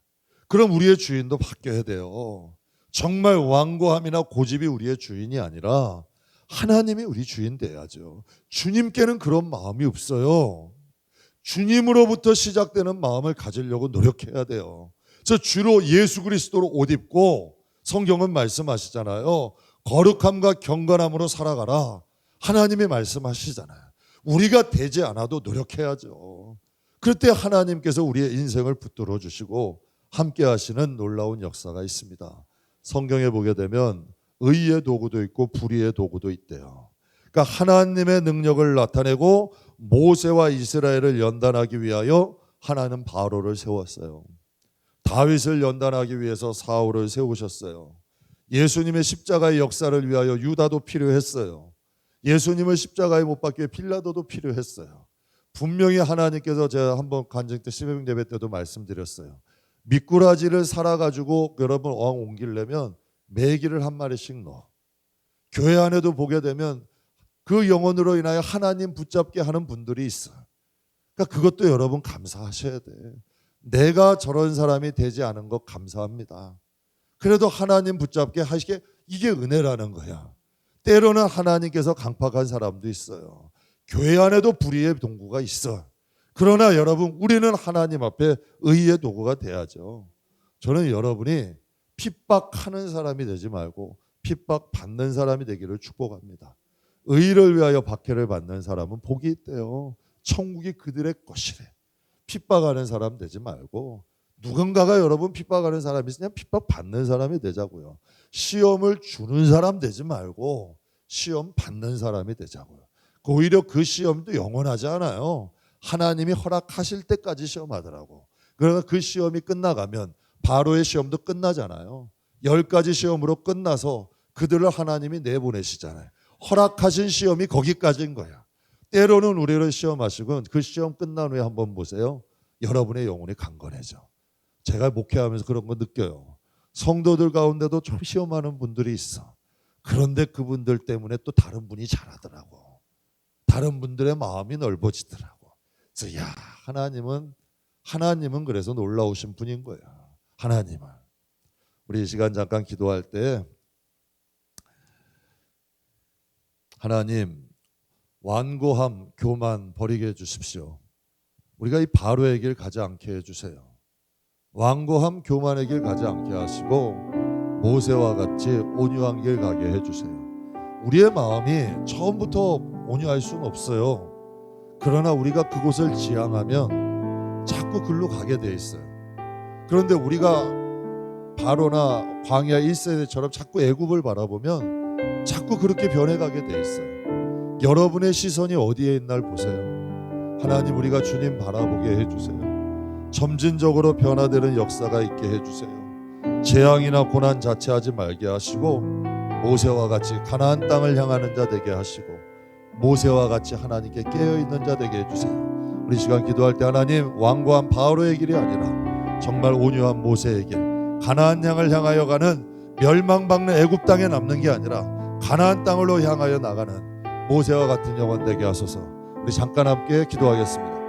[SPEAKER 2] 그럼 우리의 주인도 바뀌어야 돼요. 정말 완고함이나 고집이 우리의 주인이 아니라 하나님이 우리 주인 돼야죠. 주님께는 그런 마음이 없어요. 주님으로부터 시작되는 마음을 가지려고 노력해야 돼요. 그래서 주로 예수 그리스도로 옷 입고 성경은 말씀하시잖아요. 거룩함과 경건함으로 살아가라. 하나님이 말씀하시잖아요. 우리가 되지 않아도 노력해야죠. 그럴 때 하나님께서 우리의 인생을 붙들어 주시고 함께 하시는 놀라운 역사가 있습니다. 성경에 보게 되면 의의 도구도 있고 불의의 도구도 있대요. 그러니까 하나님의 능력을 나타내고 모세와 이스라엘을 연단하기 위하여 하나님은 바로를 세웠어요. 다윗을 연단하기 위해서 사울을 세우셨어요. 예수님의 십자가의 역사를 위하여 유다도 필요했어요. 예수님을 십자가에 못 박기 위해 빌라도도 필요했어요. 분명히 하나님께서 제가 한번 간증 때 시베명 예배 때도 말씀드렸어요. 미꾸라지를 살아가지고 여러분 어항 옮기려면 메기를 한 마리씩 넣어. 교회 안에도 보게 되면 그 영혼으로 인하여 하나님 붙잡게 하는 분들이 있어요. 그러니까 그것도 여러분 감사하셔야 돼. 내가 저런 사람이 되지 않은 것 감사합니다. 그래도 하나님 붙잡게 하시게, 이게 은혜라는 거야. 때로는 하나님께서 강팍한 사람도 있어요. 교회 안에도 불의의 동구가 있어. 그러나 여러분 우리는 하나님 앞에 의의 도구가 돼야죠. 저는 여러분이 핍박하는 사람이 되지 말고 핍박받는 사람이 되기를 축복합니다. 의를 위하여 박해를 받는 사람은 복이 있대요. 천국이 그들의 것이래. 핍박하는 사람 되지 말고, 누군가가 여러분 핍박하는 사람이 있으면 핍박받는 사람이 되자고요. 시험을 주는 사람 되지 말고 시험 받는 사람이 되자고요. 오히려 그 시험도 영원하지 않아요. 하나님이 허락하실 때까지 시험하더라고. 그러나 그 시험이 끝나가면 바로의 시험도 끝나잖아요. 10가지 시험으로 끝나서 그들을 하나님이 내보내시잖아요. 허락하신 시험이 거기까지인 거야. 때로는 우리를 시험하시고 그 시험 끝난 후에 한번 보세요. 여러분의 영혼이 강건해져. 제가 목회하면서 그런 거 느껴요. 성도들 가운데도 좀 시험하는 분들이 있어. 그런데 그분들 때문에 또 다른 분이 잘하더라고. 다른 분들의 마음이 넓어지더라고. 그래서 야, 하나님은 그래서 놀라우신 분인 거야. 하나님은. 우리 이 시간 잠깐 기도할 때 하나님, 완고함, 교만 버리게 해주십시오. 우리가 이 바로의 길 가지 않게 해주세요. 완고함, 교만의 길 가지 않게 하시고 모세와 같이 온유한 길 가게 해주세요. 우리의 마음이 처음부터 온유할 수는 없어요. 그러나 우리가 그곳을 지향하면 자꾸 글로 가게 돼 있어요. 그런데 우리가 바로나 광야 1세대처럼 자꾸 애굽을 바라보면 자꾸 그렇게 변해가게 돼 있어요. 여러분의 시선이 어디에 있날 보세요. 하나님, 우리가 주님 바라보게 해주세요. 점진적으로 변화되는 역사가 있게 해주세요. 재앙이나 고난 자체하지 말게 하시고 모세와 같이 가나안 땅을 향하는 자 되게 하시고 모세와 같이 하나님께 깨어있는 자 되게 해주세요. 우리 시간 기도할 때 하나님, 완고한 바로의 길이 아니라 정말 온유한 모세의 길, 가나안 땅을 향하여 가는 멸망받는 애굽 땅에 남는 게 아니라 가나안 땅으로 향하여 나가는 모세와 같은 영혼 되게 하소서. 우리 잠깐 함께 기도하겠습니다.